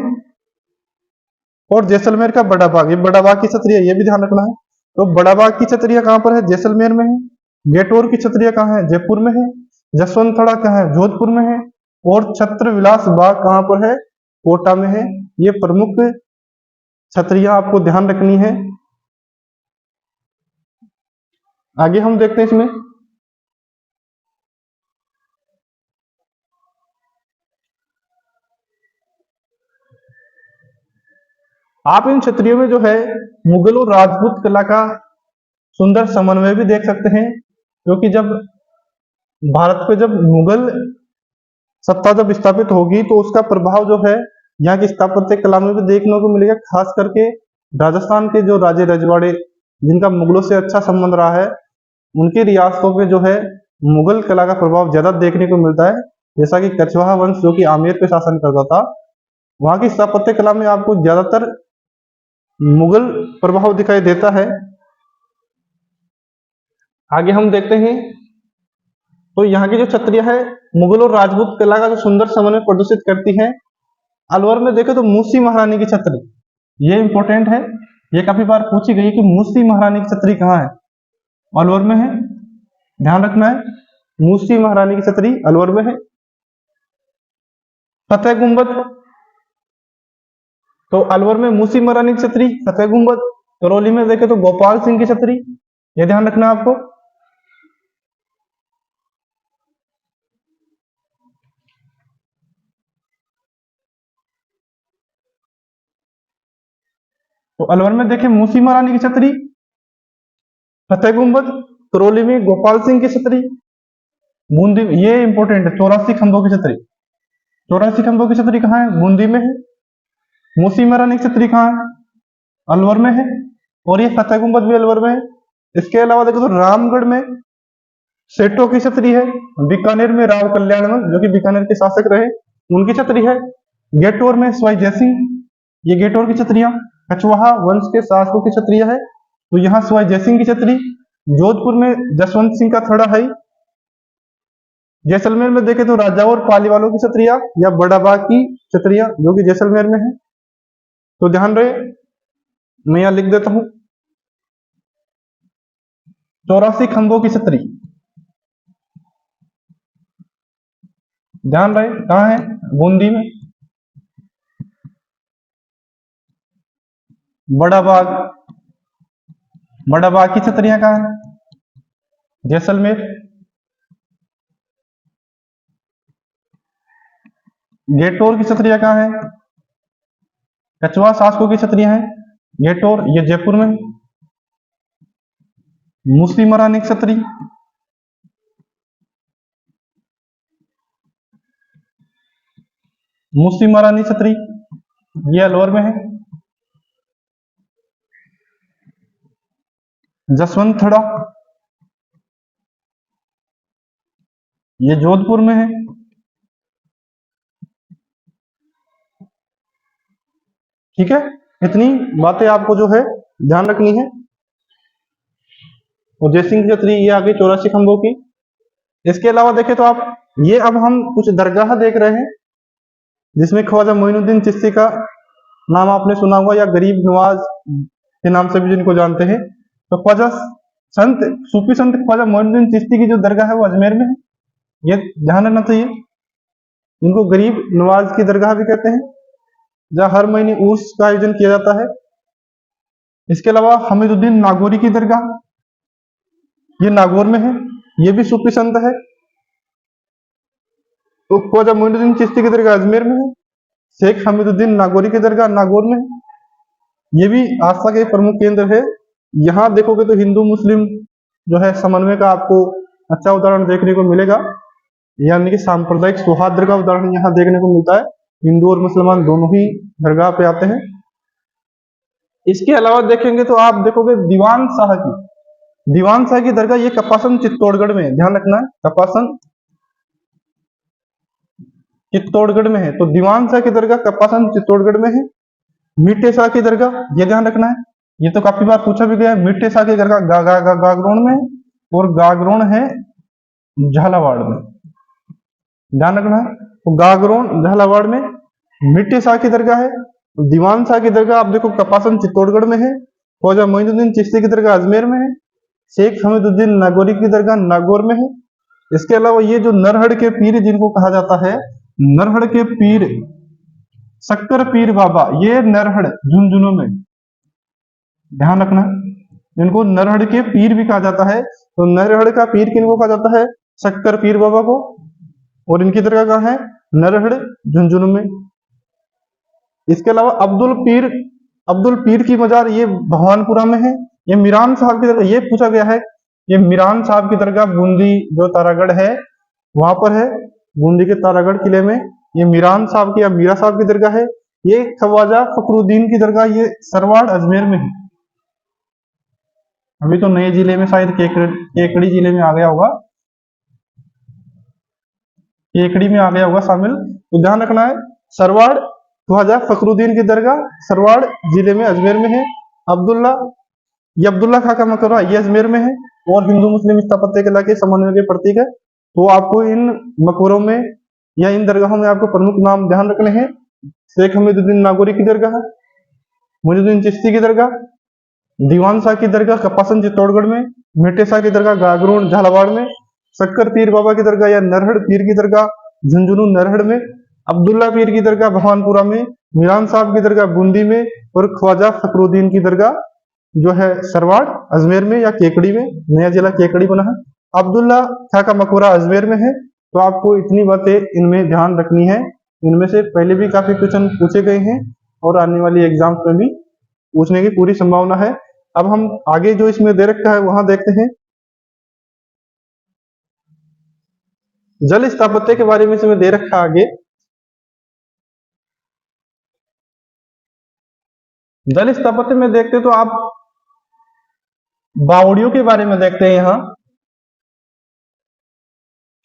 और जैसलमेर का बड़ा बाग, ये बड़ा बाग की छतरिया, ये भी ध्यान रखना है। तो बड़ा बाग की छतरिया कहां पर है? जैसलमेर में है। गेटोर की छतरिया कहां है? जयपुर में है। जसवंत थड़ा कहां है? जोधपुर में है। और छत्र विलास बाग कहां पर है? कोटा में है। ये प्रमुख छतरियां आपको ध्यान रखनी है। आगे हम देखते हैं इसमें, आप इन छतरियों में जो है मुगल और राजपूत कला का सुंदर समन्वय भी देख सकते हैं। क्योंकि जब भारत पे जब मुगल सत्ता जब स्थापित होगी तो उसका प्रभाव जो है यहाँ की स्थापत्य कला में भी देखने को मिलेगा। खास करके राजस्थान के जो राजे रजवाड़े जिनका मुगलों से अच्छा संबंध रहा है, उनकी रियासतों पे जो है मुगल कला का प्रभाव ज्यादा देखने को मिलता है। जैसा कि कछवाहा वंश जो कि आमेर पे शासन करता था, वहां की स्थापत्य कला में आपको ज्यादातर मुगल प्रभाव दिखाई देता है। आगे हम देखते हैं, तो यहाँ की जो छतरियां है मुगल और राजपूत कला का जो सुंदर समन्वय प्रदर्शित करती है। अलवर में देखे तो मूसी महारानी की छतरी, ये इंपॉर्टेंट है, ये काफी बार पूछी गई कि मूसी महारानी की छतरी कहाँ है? अलवर में है, ध्यान रखना है। मूसी महारानी की छतरी अलवर में है। फतेह गुंबद, तो अलवर में मूसी महारानी की छतरी, फतेह गुंबद। करौली में देखे तो गोपाल सिंह की छतरी, ये ध्यान रखना है आपको। तो अलवर में देखे मूसी महारानी की छतरी, फतेह गुंबद। करौली में गोपाल सिंह की छतरी। बूंदी, ये इंपॉर्टेंट है, 84 खंभों की छतरी। 84 खंभों की छतरी कहाँ है? बूंदी में है। मूसी महारानी की छतरी कहाँ है? अलवर में है। और ये फतेह गुंबद भी अलवर में है। इसके अलावा देखो तो रामगढ़ में सेठों की छतरी है। बीकानेर में राव कल्याण, जो कि बीकानेर के शासक रहे, उनकी छतरी है। गेटोर में सवाई जयसिंह, ये गेटोर की छतरियां कछवाहा वंश के शासकों की छतरियां है। तो यहाँ सवाई जयसिंह की छतरी। जोधपुर में जसवंत सिंह का थड़ा है। जैसलमेर में देखे तो राजाओं और पालीवालों की छतरियां या बड़ा बाग की छतरियां, जो कि जैसलमेर में है। तो ध्यान रहे, मैं यहां लिख देता हूं 84 खंभों की छतरी। ध्यान रहे कहां है? बूंदी में। बड़ा बाग, बड़ा बाग की छतरियां कहां है? जैसलमेर। गेटोर की छतरियां कहां है? कछवा शासकों की छतरियां हैं। गेटोर, ये जयपुर में। मूसी महारानी की छतरी, मूसी महारानी छतरी, ये अलवर में है। जसवंत थड़ा, ये जोधपुर में है। ठीक है, इतनी बातें आपको जो है ध्यान रखनी है। और जयसिंह की छतरी ये आगे 84 खंभों की। इसके अलावा देखें तो आप, ये अब हम कुछ दरगाह देख रहे हैं जिसमें ख्वाजा मोइनुद्दीन चिश्ती का नाम आपने सुना होगा, या गरीब नवाज के नाम से भी जिनको जानते हैं। तो ख्वाजा संत, सूफी संत ख्वाजा मोइनुद्दीन चिश्ती की जो दरगाह है वो अजमेर में है, ये ध्यान रखना चाहिए। इनको गरीब नवाज की दरगाह भी कहते हैं, जहाँ हर महीने उर्स का आयोजन किया जाता है। इसके अलावा हमीदुद्दीन नागौरी की दरगाह, ये नागौर में है, ये भी सूफी संत है। तो ख्वाजा मोइनुद्दीन चिश्ती की दरगाह अजमेर में है। शेख हमीदुद्दीन नागौरी की दरगाह नागौर में है, ये भी आस्था के प्रमुख केंद्र है। यहाँ देखोगे तो हिंदू मुस्लिम जो है समन्वय का आपको अच्छा उदाहरण देखने को मिलेगा, यानी कि सांप्रदायिक सौहार्द का उदाहरण यहाँ देखने को मिलता है। हिंदू और मुसलमान दोनों ही दरगाह पे आते हैं। इसके अलावा देखेंगे तो आप देखोगे दीवान शाह की, दीवान शाह की दरगाह, ये कपासन चित्तौड़गढ़ में है, ध्यान रखना है। कपासन, चित्तौड़गढ़ में है। तो दीवान शाह की दरगाह कपासन चित्तौड़गढ़ में है। मीठे शाह की दरगाह, ये ध्यान रखना है, ये तो काफी बार पूछा भी गया है। मीठे शाह की दरगाह गागरोन में, और गागरोन है झालावाड़ में, ध्यान रखना है। तो गागरोन झालावाड़ में मीठे शाह की दरगाह है। दीवान शाह की दरगाह आप देखो कपासन चित्तौड़गढ़ में है। ख्वाजा मोइनुद्दीन चिश्ती की दरगाह अजमेर में है। शेख हमीदुद्दीन नागौरी की दरगाह नागौर में है। इसके अलावा ये जो नरहड़ के पीर जिनको कहा जाता है, नरहड़ के पीर शक्कर पीर बाबा, ये नरहड़ झुंझुनू में, ध्यान रखना, इनको नरहड़ के पीर भी कहा जाता है। तो नरहड़ का पीर किनको कहा जाता है? शक्कर पीर बाबा को। और इनकी दरगाह कहाँ है? नरहड़ झुंझुनू में। इसके अलावा अब्दुल पीर की मजार ये भगवानपुरा में है। ये मीरान साहब की दरगाह, ये पूछा गया है, ये मीरान साहब की दरगाह बूंदी जो तारागढ़ है वहां पर है, बूंदी के तारागढ़ किले में। ये मीरान साहब की या मीरा साहब की दरगाह है। ये ख्वाजा फखरुद्दीन की दरगाह ये सरवाड़ अजमेर में है। अभी तो नए जिले में शायद केकड़ी जिले में आ गया होगा, केकड़ी में आ गया होगा शामिल। तो ध्यान रखना है, सरवाड़ ख्वाजा फखरुद्दीन की दरगाह सरवाड़ जिले में अजमेर में है। अब्दुल्ला खा का मकबरा ये अजमेर में है, और हिंदू मुस्लिम स्थापत्य कला के समन्वय के प्रतीक है। तो आपको इन मकबरों में या इन दरगाहों में आपको प्रमुख नाम ध्यान रखने हैं। शेख हमीदुद्दीन नागौरी की दरगाह, मोइनुद्दीन चिश्ती की दरगाह, दीवान शाह की दरगाह कपासन चित्तौड़गढ़ में, मीठे शाह की दरगाह गागरोन झालावाड़ में, शक्कर पीर बाबा की दरगाह या नरहड़ पीर की दरगाह झुंझुनू नरहड़ में, अब्दुल्ला पीर की दरगाह भगवानपुरा में, मीरान साहब की दरगाह बूंदी में, और ख्वाजा फखरुद्दीन की दरगाह जो है सरवाड़ अजमेर में या केकड़ी में, नया जिला केकड़ी बना है। अब्दुल्ला शाह का मकबरा अजमेर में है। तो आपको इतनी बातें इनमें ध्यान रखनी है। इनमें से पहले भी काफी क्वेश्चन पूछे गए हैं और आने वाली एग्जाम्स में भी पूछने की पूरी संभावना है। अब हम आगे जो इसमें दे रखा है वहां देखते हैं। जल स्थापत्य के बारे में इसमें दे रखा है आगे। जल स्थापत्य में देखते तो आप बावड़ियों के बारे में देखते हैं यहाँ,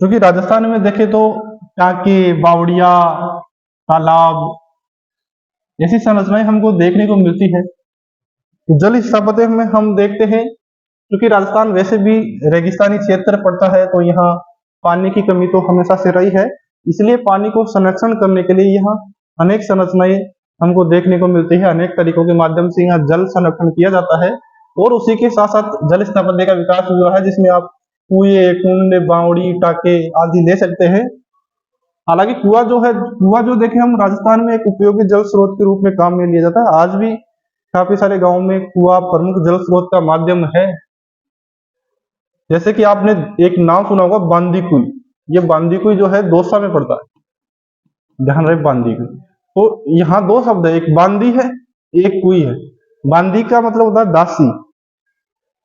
क्योंकि राजस्थान में देखे तो टाके, बावड़िया, तालाब ऐसी संरचनाएं हमको देखने को मिलती है। जल स्थापत्य में हम देखते हैं, क्योंकि राजस्थान वैसे भी रेगिस्तानी क्षेत्र पड़ता है, तो यहाँ पानी की कमी तो हमेशा से रही है। इसलिए पानी को संरक्षण करने के लिए यहाँ अनेक संरचनाएं हमको देखने को मिलती है। अनेक तरीकों के माध्यम से यहाँ जल संरक्षण किया जाता है, और उसी के साथ साथ जल स्थापत्य का विकास हुआ है, जिसमें आप कुएं, कुंड, बावड़ी, टाके आदि ले सकते हैं। हालांकि कुआ जो देखे हम राजस्थान में एक उपयोगी जल स्रोत के रूप में काम में लिया जाता है। आज भी काफी सारे गांवों में कुआ प्रमुख जल स्रोत का माध्यम है। जैसे कि आपने एक नाम सुना होगा बांदी कुई, ये बांदी कुई जो है दौसा में पड़ता है, ध्यान रहे बांदी कुई। तो यहाँ दो शब्द है, एक बांदी है एक कुई है। बांदी का मतलब होता है दासी,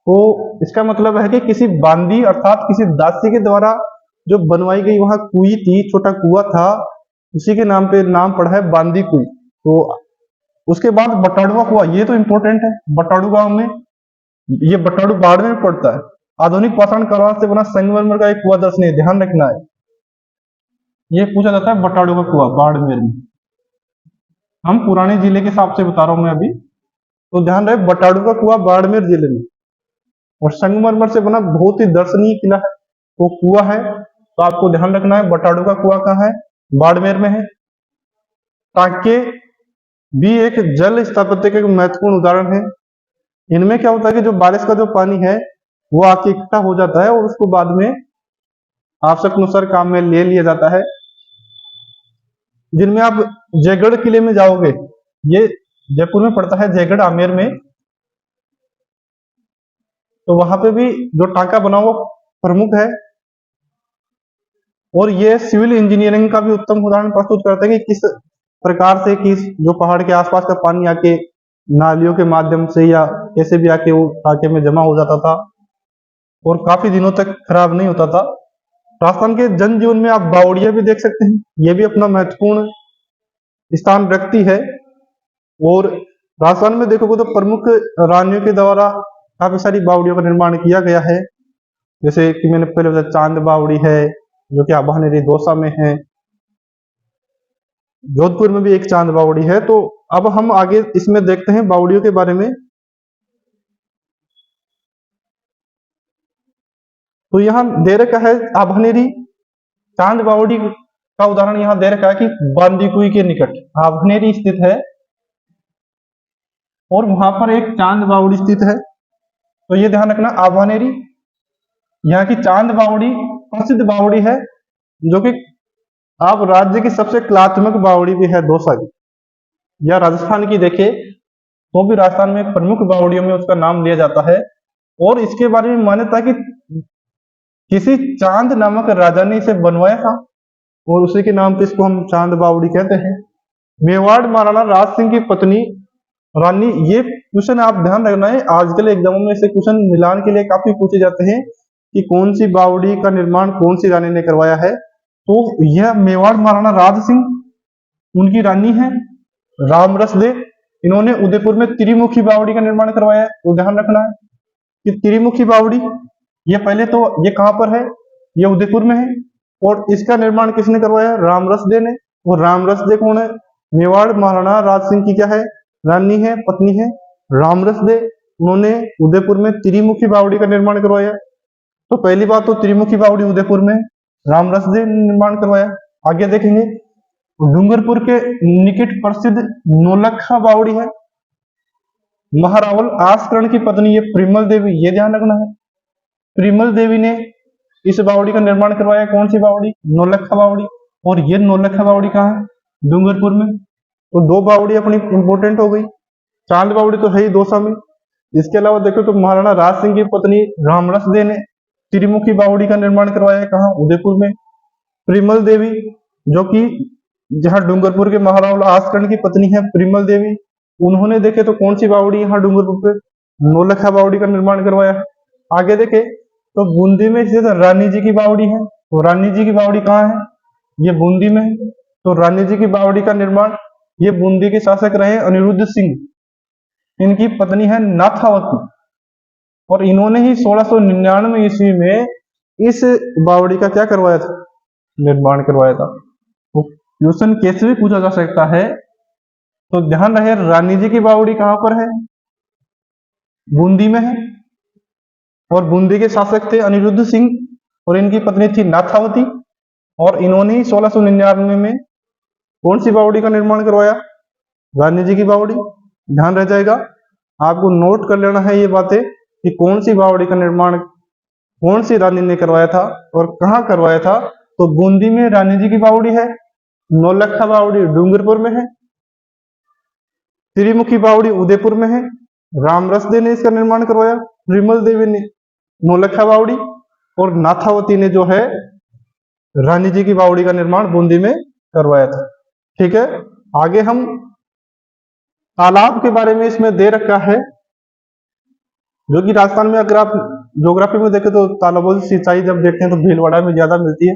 तो इसका मतलब है कि किसी बांदी अर्थात किसी दासी के द्वारा जो बनवाई गई वहां कुई थी, छोटा कुआ था, उसी के नाम पे नाम पड़ा है बांदी कुई। तो उसके बाद बटाड़ुआ कुआ, ये तो इंपॉर्टेंट है। बटाड़ू गांव में, ये बटाड़ू बाड़मेर में पड़ता है। आधुनिक पाषाण कला से बना संगमरमर का एक कुआ दर्शनीय, ध्यान रखना है। ये पूछा जाता है बटाड़ू का कुआ बाड़मेर में। हम पुराने जिले के हिसाब से बता रहा हूं मैं अभी, तो ध्यान रहे बटाड़ू का कुआ बाड़मेर जिले में, और संगमरमर से बना बहुत ही दर्शनीय किला है, वो कुआ है। तो आपको ध्यान रखना है बटाड़ू का कुआ कहाँ है? बाड़मेर में है। टाके भी एक जल स्थापत्य का महत्वपूर्ण उदाहरण है। इनमें क्या होता है कि जो बारिश का जो पानी है वो आके इकट्ठा हो जाता है, और उसको बाद में आवश्यक अनुसार काम में ले लिया जाता है। जिनमें आप जयगढ़ किले में जाओगे, ये जयपुर में पड़ता है, जयगढ़ आमेर में, तो वहां पे भी जो टाका बना वो प्रमुख है। और ये सिविल इंजीनियरिंग का भी उत्तम उदाहरण प्रस्तुत करते हैं कि किस प्रकार से किस जो पहाड़ के आसपास का पानी आके नालियों के माध्यम से या कैसे भी आके वो टाके में जमा हो जाता था, और काफी दिनों तक खराब नहीं होता था। राजस्थान के जनजीवन में आप बावड़िया भी देख सकते हैं, ये भी अपना महत्वपूर्ण स्थान रखती है। और राजस्थान में देखोगे तो प्रमुख रानियों के द्वारा काफी सारी बावड़ियों का निर्माण किया गया है। जैसे कि मैंने पहले बताया चांद बावड़ी है, जो कि आभानेरी दौसा में है। जोधपुर में भी एक चांद बावड़ी है। तो अब हम आगे इसमें देखते हैं बावड़ियों के बारे में। तो यहाँ दे रखा है आभनेरी चांद बावड़ी का उदाहरण यहाँ दे रखा है कि बांदीकुई के निकट आभनेरी स्थित है और वहां पर एक चांद बावड़ी स्थित है। तो ये ध्यान रखना, आभनेरी यहाँ की चांद बावड़ी प्रसिद्ध बावड़ी है, जो कि आप राज्य की सबसे कलात्मक बावड़ी भी है दौसा की। या राजस्थान की देखिए तो भी राजस्थान में प्रमुख बावड़ियों में उसका नाम लिया जाता है। और इसके बारे में मान्यता कि किसी चांद नामक राजा ने इसे बनवाया था और उसी के नाम पे इसको हम चांद बावड़ी कहते हैं। मेवाड़ महाराणा राज सिंह की पत्नी रानी, ये क्वेश्चन आप ध्यान रखना है, आजकल एग्जामों में से क्वेश्चन मिलान के लिए काफी पूछे जाते हैं कि कौन सी बावड़ी का निर्माण कौन सी रानी ने करवाया है। तो यह मेवाड़ महाराणा राज सिंह उनकी रानी है रामरस दे। इन्होंने उदयपुर में त्रिमुखी बावड़ी का निर्माण करवाया है। तो ध्यान रखना है कि त्रिमुखी बावड़ी ये पहले तो ये कहां पर है, ये उदयपुर में है और इसका निर्माण किसने करवाया, रामरस दे ने। और रामरस दे कौन है, मेवाड़ महाराणा राज सिंह की क्या है, रानी है, पत्नी है रामरस दे। उन्होंने उदयपुर में त्रिमुखी बावड़ी का निर्माण करवाया। तो पहली बात तो त्रिमुखी बावड़ी उदयपुर में रामरस दे ने निर्माण करवाया। आगे देखेंगे डूंगरपुर के निकट प्रसिद्ध नौलखा बावड़ी है, महारावल आस्करण की पत्नी ये प्रिमल देवी, ये ध्यान रखना है, प्रिमल देवी ने इस बावड़ी का निर्माण करवाया। कौन सी बावड़ी, नौलखा बावड़ी। और ये नौलखा बावड़ी कहाँ है, डूंगरपुर में। तो दो बावड़ी अपनी इंपोर्टेंट हो गई। चांद बावड़ी तो है ही दौसा में। इसके अलावा देखो तो महाराणा राज सिंह की पत्नी रामरस दे ने त्रिमुखी बावड़ी का निर्माण करवाया, कहाँ, उदयपुर में। प्रिमल देवी जो कि जहाँ डूंगरपुर के महारावल आस्करण की पत्नी है प्रिमल देवी, उन्होंने देखे तो कौन सी बावड़ी यहाँ डूंगरपुर पे, नौलखा बावड़ी का निर्माण करवाया। आगे देखे तो बूंदी में स्थित रानी जी की बावड़ी है। तो रानी जी की बावड़ी कहाँ है, ये बूंदी में है। तो रानी जी की बावड़ी का निर्माण, ये बूंदी के शासक रहे अनिरुद्ध सिंह, इनकी पत्नी है नाथावती और इन्होंने ही 1699 ईस्वी में इस बावड़ी का क्या करवाया था, निर्माण करवाया था। तो क्वेश्चन कैसे भी पूछा जा सकता है। तो ध्यान रहे रानी जी की बावड़ी कहां पर है, बूंदी में है और बूंदी के शासक थे अनिरुद्ध सिंह और इनकी पत्नी थी नाथावती और इन्होंने ही 1699 में कौन सी बावड़ी का निर्माण करवाया, रानी जी की बावड़ी। ध्यान रह जाएगा, आपको नोट कर लेना है ये बातें कि कौन सी बावड़ी का निर्माण कौन सी रानी ने करवाया था और कहां करवाया था। तो बूंदी में रानी जी की बावड़ी है, नौलखा बावड़ी डूंगरपुर में है, त्रिमुखी बावड़ी उदयपुर में है, रामरस दे ने इसका निर्माण करवाया, प्रिमल देवी ने नौलखा बावड़ी और नाथावती ने जो है रानी जी की बावड़ी का निर्माण बूंदी में करवाया था। ठीक है, आगे हम तालाब के बारे में इसमें दे रखा है, जो कि राजस्थान में अगर आप ज्योग्राफी में देखें तो तालाबों की सिंचाई जब देखते हैं तो भीलवाड़ा में ज्यादा मिलती है।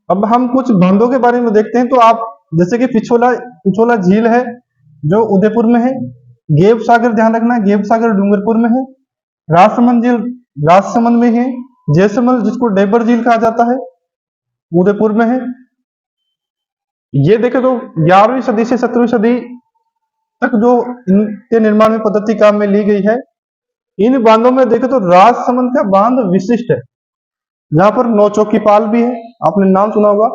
अब हम कुछ बांधों के बारे में देखते हैं। तो आप जैसे कि पिछोला पिछोला झील है जो उदयपुर में है, गेव सागर ध्यान रखना, गेव सागर डूंगरपुर में है, राजसमंद झील राजसमंद में है, जैसलमेर जिसको डेबर झील कहा जाता है उदयपुर में है। ये देखे तो 11वीं सदी से 17वीं सदी तक जो इनके निर्माण में पद्धति काम में ली गई है। इन बांधों में देखे तो राजसमंद का बांध विशिष्ट है, जहां पर नौचौकी पाल भी है, आपने नाम सुना होगा,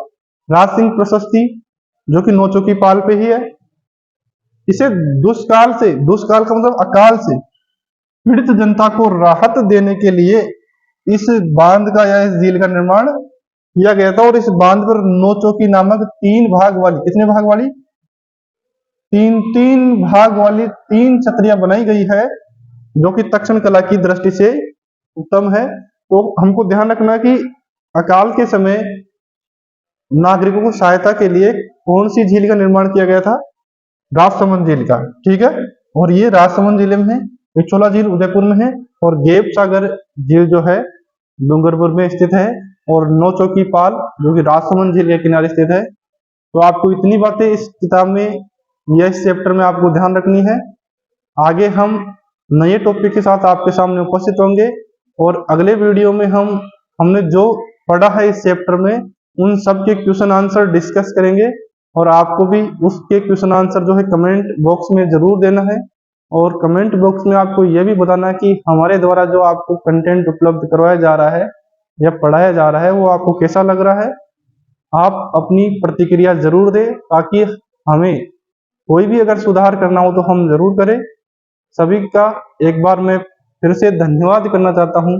राज सिंह प्रशस्ति, जो कि नौचौकी पाल पे ही है। इसे दुष्काल से, दुष्काल का मतलब अकाल से पीड़ित जनता को राहत देने के लिए इस बांध का या इस झील का निर्माण किया गया था। और इस बांध पर नौचौकी नामक 3 भाग वाली, कितने भाग वाली, 3 भाग वाली 3 छतरियां बनाई गई है, जो कि तक्षण कला की दृष्टि से उत्तम है। तो हमको ध्यान रखना कि अकाल के समय नागरिकों को सहायता के लिए कौन सी झील का निर्माण किया गया था, राजसमंद झील का। ठीक है, और ये राजसमंद जिले में है, पिछोला झील उदयपुर में है और गेव सागर झील जो है डूंगरपुर में स्थित है और नौचौकी पाल जो कि राजसमंद झील के किनारे स्थित है। तो आपको इतनी बातें इस किताब में या इस चैप्टर में आपको ध्यान रखनी है। आगे हम नए टॉपिक के साथ आपके सामने उपस्थित होंगे और अगले वीडियो में हमने जो पढ़ा है इस चैप्टर में उन सब के क्वेश्चन आंसर डिस्कस करेंगे और आपको भी उसके क्वेश्चन आंसर जो है कमेंट बॉक्स में जरूर देना है और कमेंट बॉक्स में आपको यह भी बताना है कि हमारे द्वारा जो आपको कंटेंट उपलब्ध करवाया जा रहा है या पढ़ाया जा रहा है वो आपको कैसा लग रहा है। आप अपनी प्रतिक्रिया जरूर दें ताकि हमें कोई भी अगर सुधार करना हो तो हम जरूर करें। सभी का एक बार मैं फिर से धन्यवाद करना चाहता हूं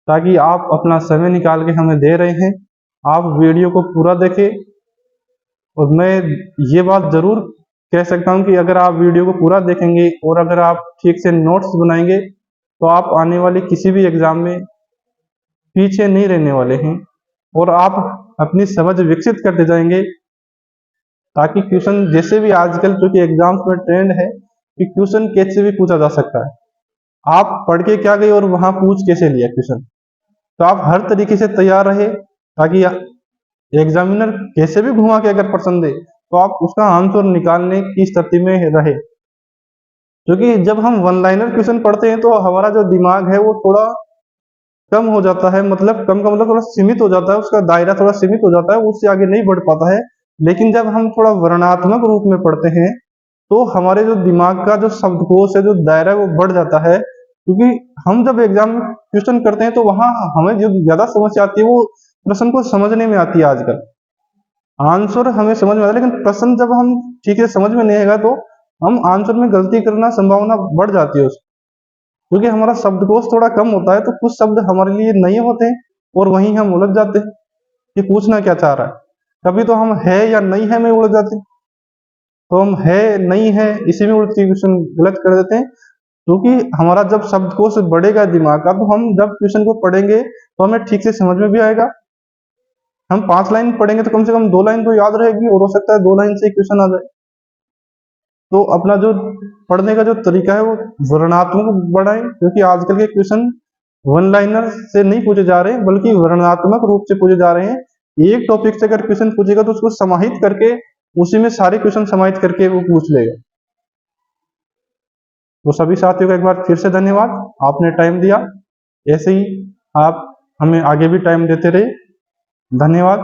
ताकि आप अपना समय निकाल के हमें दे रहे हैं। आप वीडियो को पूरा देखें और मैं ये बात जरूर कह सकता हूं कि अगर आप वीडियो को पूरा देखेंगे और अगर आप ठीक से नोट्स बनाएंगे तो आप आने वाले किसी भी एग्जाम में पीछे नहीं रहने वाले हैं और आप अपनी समझ विकसित करते जाएंगे ताकि क्वेश्चन जैसे भी आजकल क्योंकि एग्जाम्स में ट्रेंड है कि क्वेश्चन कैसे भी पूछा जा सकता है। आप पढ़ के क्या गए और वहां पूछ कैसे लिया क्वेश्चन, तो आप हर तरीके से तैयार रहे ताकि एग्जामिनर कैसे भी घुमा के अगर प्रश्न दे तो आप उसका आंसर निकालने की स्थिति में रहे। क्योंकि जब हम वन लाइनर क्वेश्चन पढ़ते हैं तो हमारा जो दिमाग है वो थोड़ा कम हो जाता है, मतलब कम का मतलब थोड़ा सीमित हो जाता है, उसका दायरा थोड़ा सीमित हो जाता है, उससे आगे नहीं बढ़ पाता है। लेकिन जब हम थोड़ा वर्णनात्मक रूप में पढ़ते हैं तो हमारे जो दिमाग का जो शब्दकोश है जो दायरा है वो बढ़ जाता है। क्योंकि हम जब एग्जाम में क्वेश्चन करते हैं तो वहां हमें जो ज्यादा समस्या आती है वो प्रश्न को समझने में आती है। आजकल आंसर हमें समझ में आता है लेकिन प्रश्न जब हम ठीक से समझ में नहीं आएगा तो हम आंसर में गलती करना संभावना बढ़ जाती है उसकी। क्योंकि हमारा शब्दकोश थोड़ा कम होता है तो कुछ शब्द हमारे लिए नहीं होते हैं और वहीं हम उलझ जाते हैं कि पूछना क्या चाह रहा है। कभी तो हम है या नहीं है में उलझ जाते हैं, तो हम है नहीं है इसी में उलझ के क्वेश्चन गलत कर देते हैं। क्योंकि हमारा जब शब्दकोश बढ़ेगा दिमाग का तो हम जब क्वेश्चन को पढ़ेंगे तो हमें ठीक से समझ में भी आएगा। हम 5 लाइन पढ़ेंगे तो कम से कम 2 लाइन तो याद रहेगी और हो सकता है 2 लाइन से क्वेश्चन आ जाए। तो अपना जो पढ़ने का जो तरीका है वो वर्णनात्मक बढ़ाएं क्योंकि आजकल के क्वेश्चन वन लाइनर से नहीं पूछे जा रहे बल्कि वर्णनात्मक रूप से पूछे जा रहे हैं। एक टॉपिक से अगर क्वेश्चन पूछेगा तो उसको समाहित करके उसी में सारे क्वेश्चन समाहित करके वो पूछ लेगा। तो सभी साथियों का एक बार फिर से धन्यवाद, आपने टाइम दिया। ऐसे ही आप हमें आगे भी टाइम देते रहे। धन्यवाद।